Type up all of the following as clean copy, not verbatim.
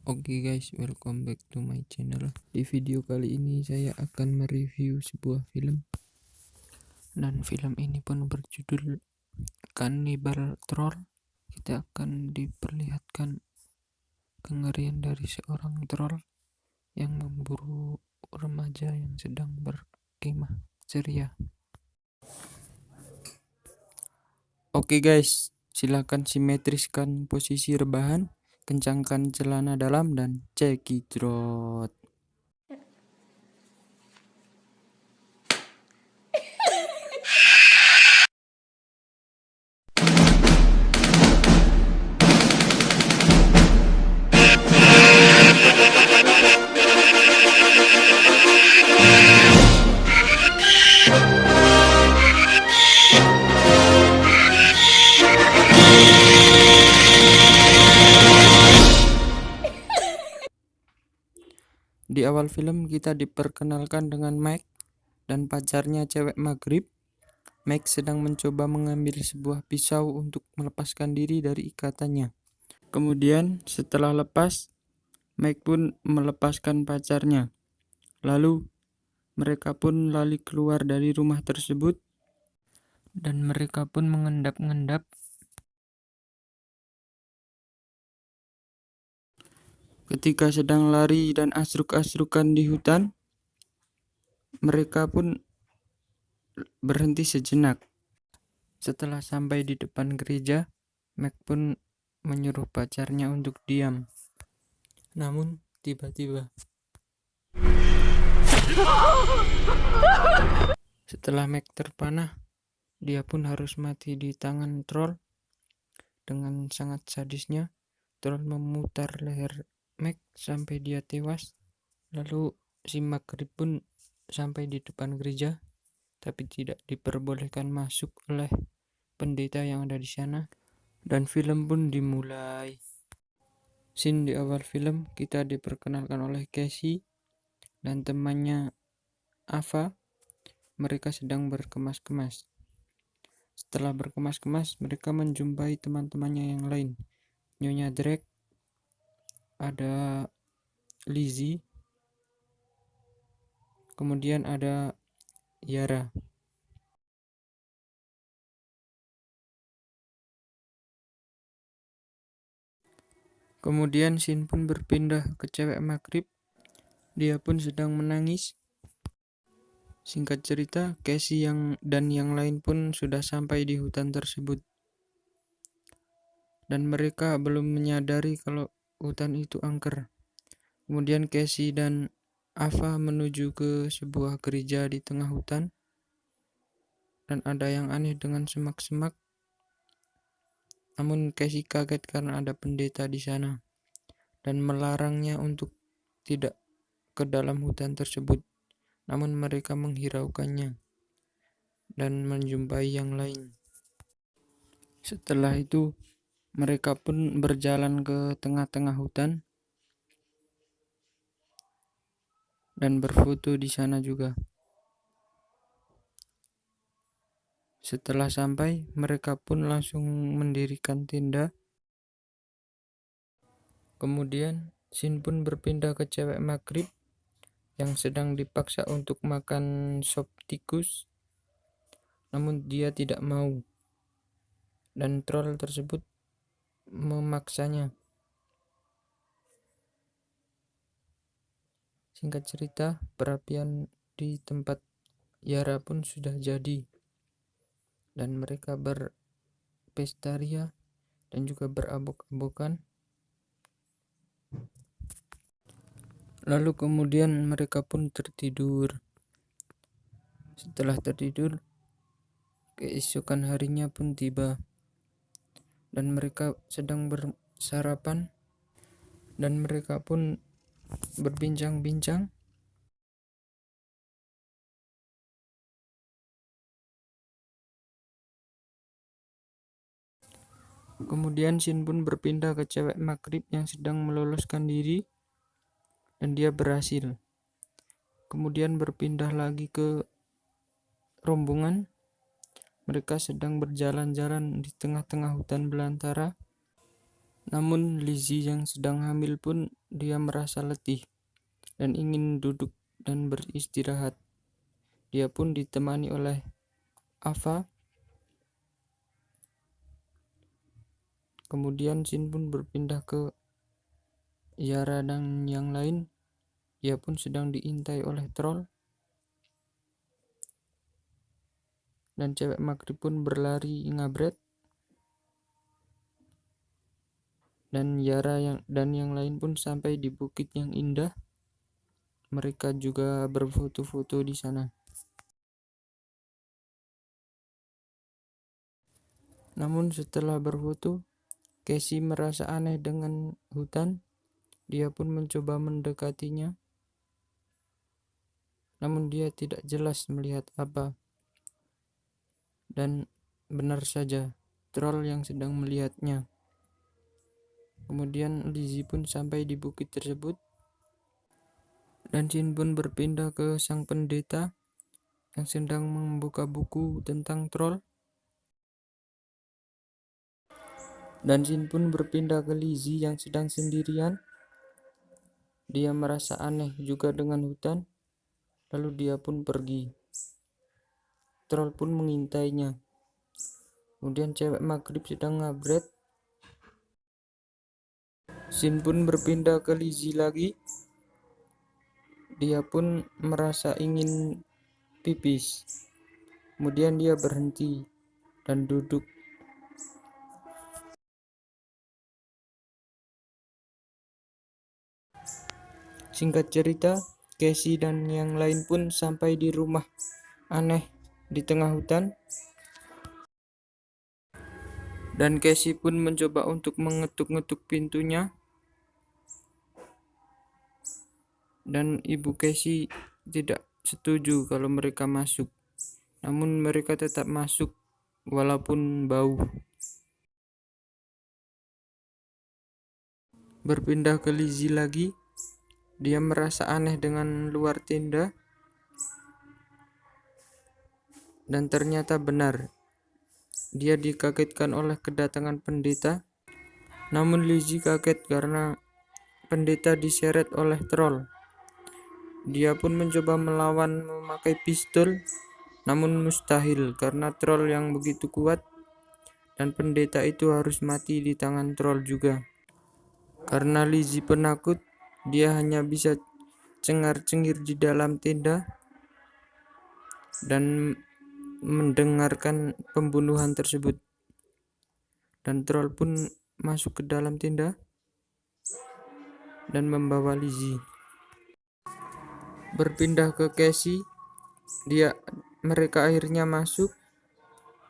Oke guys, welcome back to my channel. Di video kali ini saya akan mereview sebuah film. Dan film ini pun berjudul Cannibal Troll. Kita akan diperlihatkan kengerian dari seorang troll yang memburu remaja yang sedang berkemah ceria. Oke guys, silakan simetriskan posisi rebahan, kencangkan celana dalam dan cekidrot. Di awal film kita diperkenalkan dengan Mike dan pacarnya cewek Maghrib. Mike sedang mencoba mengambil sebuah pisau untuk melepaskan diri dari ikatannya. Kemudian setelah lepas, Mike pun melepaskan pacarnya. Lalu mereka pun lari keluar dari rumah tersebut dan mereka pun mengendap-endap. Ketika sedang lari dan asruk-asrukan di hutan, mereka pun berhenti sejenak. Setelah sampai di depan gereja, Mac pun menyuruh pacarnya untuk diam. Namun tiba-tiba setelah Mac terpanah, dia pun harus mati di tangan troll. Dengan sangat sadisnya, troll memutar leher Mac sampai dia tewas. Lalu si Maghrib pun sampai di depan gereja, tapi tidak diperbolehkan masuk oleh pendeta yang ada di sana. Dan film pun dimulai. Scene di awal film kita diperkenalkan oleh Casey dan temannya Ava. Mereka sedang berkemas-kemas. Setelah berkemas-kemas, mereka menjumpai teman-temannya yang lain. Nyonya Drake, ada Lizzie, kemudian ada Yara. Kemudian scene pun berpindah ke cewek Maghrib. Dia pun sedang menangis. Singkat cerita, Casey dan yang lain pun sudah sampai di hutan tersebut. Dan mereka belum menyadari kalau hutan itu angker. Kemudian Casey dan Ava menuju ke sebuah gereja di tengah hutan. Dan ada yang aneh dengan semak-semak. Namun Casey kaget karena ada pendeta di sana dan melarangnya untuk tidak ke dalam hutan tersebut. Namun mereka menghiraukannya dan menjumpai yang lain. Setelah itu, mereka pun berjalan ke tengah-tengah hutan dan berfoto di sana juga. Setelah sampai, mereka pun langsung mendirikan tenda. Kemudian, scene pun berpindah ke cewek Maghrib yang sedang dipaksa untuk makan sop tikus. Namun dia tidak mau. Dan troll tersebut memaksanya. Singkat cerita, perapian di tempat Yara pun sudah jadi. Dan mereka berpesta ria dan juga berabok-abokan. Lalu kemudian mereka pun tertidur. Setelah tertidur, keesokan harinya pun tiba. Dan mereka sedang bersarapan. Dan mereka pun berbincang-bincang. Kemudian scene pun berpindah ke cewek Maghrib yang sedang meloloskan diri. Dan dia berhasil. Kemudian berpindah lagi ke rombongan. Mereka sedang berjalan-jalan di tengah-tengah hutan belantara. Namun Lizzie yang sedang hamil pun dia merasa letih dan ingin duduk dan beristirahat. Dia pun ditemani oleh Ava. Kemudian Shin pun berpindah ke Yara dan yang lain. Dia pun sedang diintai oleh troll. Dan cewek maghrib pun berlari ngabret. Dan Yara dan yang lain pun sampai di bukit yang indah. Mereka juga berfoto-foto di sana. Namun setelah berfoto, Casey merasa aneh dengan hutan. Dia pun mencoba mendekatinya. Namun dia tidak jelas melihat apa. Dan benar saja, troll yang sedang melihatnya. Kemudian Lizzie pun sampai di bukit tersebut. Dan Shin pun berpindah ke sang pendeta yang sedang membuka buku tentang troll. Dan Shin pun berpindah ke Lizzie yang sedang sendirian. Dia merasa aneh juga dengan hutan. Lalu dia pun pergi. Troll pun mengintainya. Kemudian cewek maghrib sedang ngabret. Shin pun berpindah ke Lizzie lagi. Dia pun merasa ingin pipis. Kemudian dia berhenti dan duduk. Singkat cerita, Casey dan yang lain pun sampai di rumah aneh di tengah hutan. Dan Casey pun mencoba untuk mengetuk-ngetuk pintunya. Dan ibu Casey tidak setuju kalau mereka masuk. Namun mereka tetap masuk walaupun bau. Berpindah ke Lizzie lagi. Dia merasa aneh dengan luar tenda. Dan ternyata benar. Dia dikagetkan oleh kedatangan pendeta. Namun Lizzie kaget karena pendeta diseret oleh troll. Dia pun mencoba melawan memakai pistol, namun mustahil karena troll yang begitu kuat. Dan pendeta itu harus mati di tangan troll juga. Karena Lizzie penakut, dia hanya bisa cengar-cengir di dalam tenda dan mendengarkan pembunuhan tersebut. Dan troll pun masuk ke dalam tenda dan membawa Lizzie. Berpindah ke Casey, mereka akhirnya masuk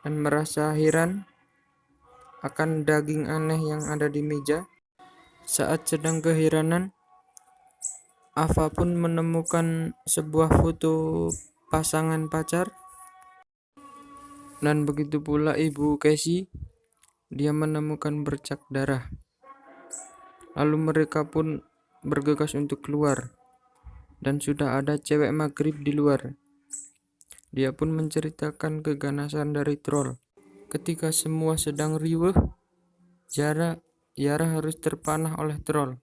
dan merasa heran akan daging aneh yang ada di meja. Saat sedang keheranan, Ava pun menemukan sebuah foto pasangan pacar. Dan begitu pula ibu Casey, dia menemukan bercak darah. Lalu mereka pun bergegas untuk keluar. Dan sudah ada cewek maghrib di luar. Dia pun menceritakan keganasan dari troll. Ketika semua sedang riweuh, Yara harus terpanah oleh troll.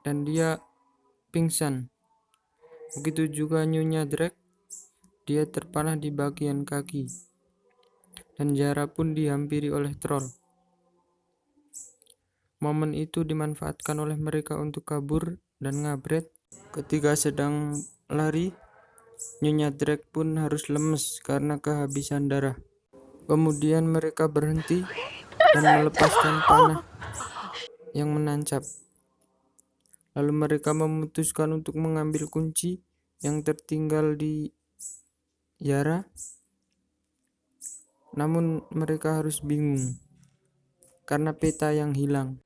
Dan dia pingsan. Begitu juga Nyonya Drake, dia terpanah di bagian kaki. Dan Yara pun dihampiri oleh troll. Momen itu dimanfaatkan oleh mereka untuk kabur dan ngabret. Ketika sedang lari, Nyonya Drake pun harus lemes karena kehabisan darah. Kemudian mereka berhenti dan melepaskan panah yang menancap. Lalu mereka memutuskan untuk mengambil kunci yang tertinggal di Yara. Namun mereka harus bingung karena peta yang hilang.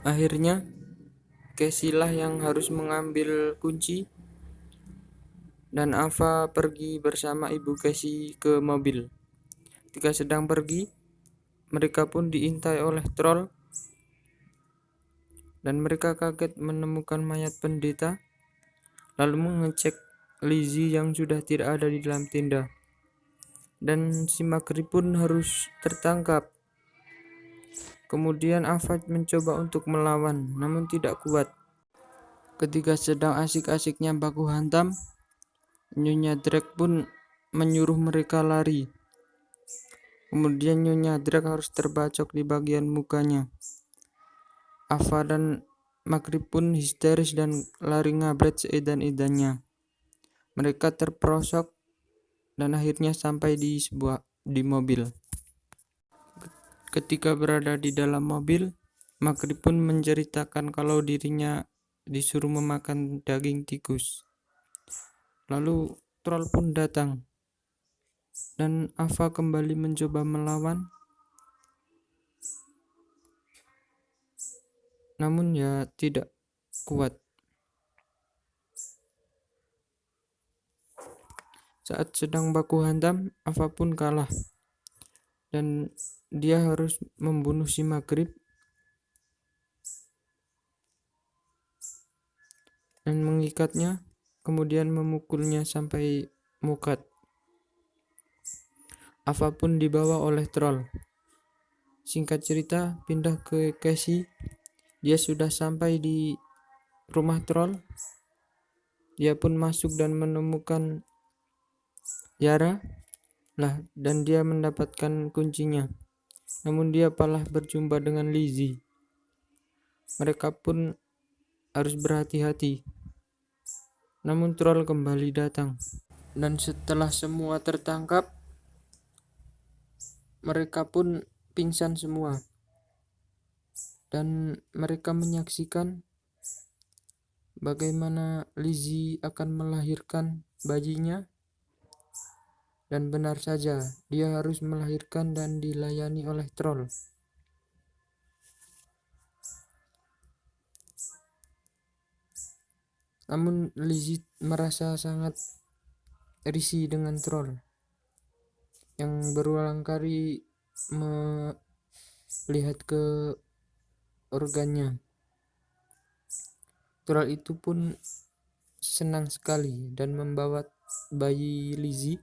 Akhirnya Casey lah yang harus mengambil kunci. Dan Ava pergi bersama ibu Casey ke mobil. Ketika sedang pergi, mereka pun diintai oleh troll. Dan mereka kaget menemukan mayat pendeta. Lalu mengecek Lizzie yang sudah tidak ada di dalam tenda. Dan si maghrib pun harus tertangkap. Kemudian Ava mencoba untuk melawan, namun tidak kuat. Ketika sedang asik-asiknya baku hantam, Nyonya Drake pun menyuruh mereka lari. Kemudian Nyonya Drake harus terbacok di bagian mukanya. Ava dan Maghrib pun histeris dan lari ngabret seedan-edannya. Mereka terperosok dan akhirnya sampai di mobil. Ketika berada di dalam mobil, Maghrib pun menceritakan kalau dirinya disuruh memakan daging tikus. Lalu troll pun datang dan Ava kembali mencoba melawan, namun ya tidak kuat. Saat sedang baku hantam, Ava pun kalah dan dia harus membunuh si Maghrib dan mengikatnya, kemudian memukulnya sampai mukat. Ava pun dibawa oleh troll. Singkat cerita, pindah ke Casey. Dia sudah sampai di rumah troll. Dia pun masuk dan menemukan Yara dan dia mendapatkan kuncinya. Namun dia malah berjumpa dengan Lizzie. Mereka pun harus berhati-hati. Namun troll kembali datang. Dan setelah semua tertangkap, mereka pun pingsan semua. Dan mereka menyaksikan bagaimana Lizzie akan melahirkan bayinya. Dan benar saja, dia harus melahirkan dan dilayani oleh troll. Namun Lizzie merasa sangat risih dengan troll yang berulang kali melihat ke organnya. Troll itu pun senang sekali dan membawa bayi Lizzie.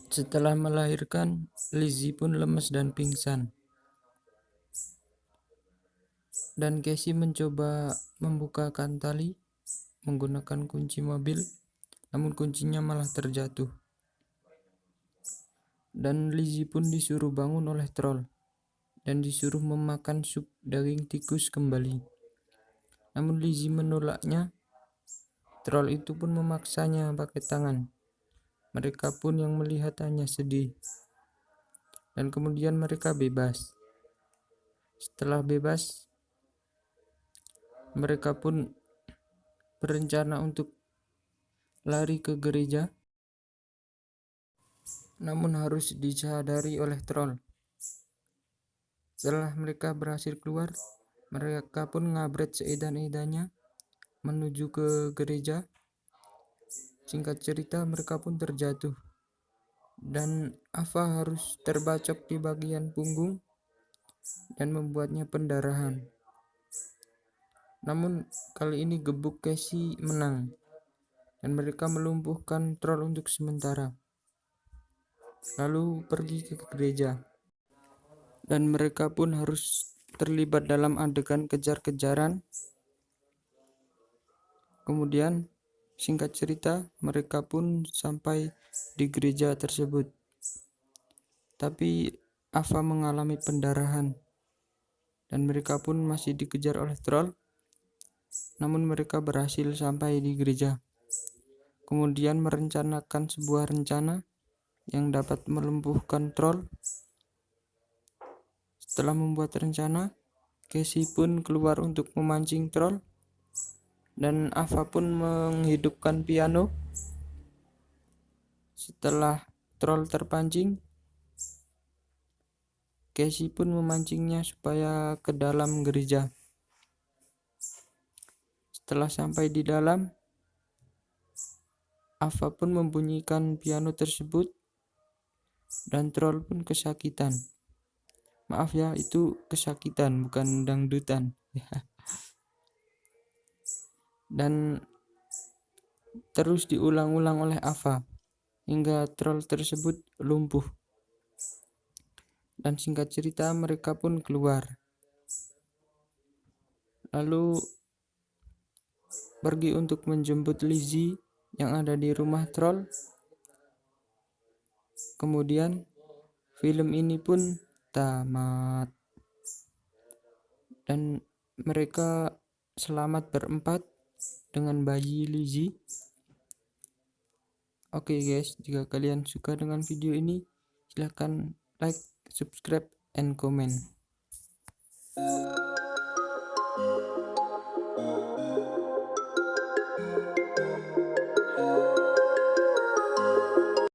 Setelah melahirkan, Lizzie pun lemas dan pingsan. Dan Casey mencoba membukakan tali menggunakan kunci mobil, namun kuncinya malah terjatuh. Dan Lizzie pun disuruh bangun oleh troll dan disuruh memakan sup daging tikus kembali. Namun Lizzie menolaknya. Troll itu pun memaksanya pakai tangan. Mereka pun yang melihat hanya sedih. Dan kemudian mereka bebas. Setelah bebas, mereka pun berencana untuk lari ke gereja. Namun harus disadari oleh troll. Setelah mereka berhasil keluar, mereka pun ngabret seedan-edannya menuju ke gereja. Singkat cerita, mereka pun terjatuh. Dan Ava harus terbacok di bagian punggung dan membuatnya pendarahan. Namun kali ini gebuk Casey menang dan mereka melumpuhkan troll untuk sementara. Lalu pergi ke gereja. Dan mereka pun harus terlibat dalam adegan kejar-kejaran. Kemudian singkat cerita, mereka pun sampai di gereja tersebut. Tapi Ava mengalami pendarahan dan mereka pun masih dikejar oleh troll. Namun mereka berhasil sampai di gereja. Kemudian merencanakan sebuah rencana yang dapat melumpuhkan troll. Setelah membuat rencana, Casey pun keluar untuk memancing troll. Dan Ava pun menghidupkan piano. Setelah troll terpancing, Casey pun memancingnya supaya ke dalam gereja. Setelah sampai di dalam, Ava pun membunyikan piano tersebut dan troll pun kesakitan. Maaf ya, itu kesakitan bukan dangdutan. Dan terus diulang-ulang oleh Ava hingga troll tersebut lumpuh. Dan singkat cerita mereka pun keluar. Lalu pergi untuk menjemput Lizzie yang ada di rumah troll. Kemudian film ini pun tamat dan mereka selamat berempat dengan bayi Lizzie. Oke guys, jika kalian suka dengan video ini, silahkan like, subscribe, and comment.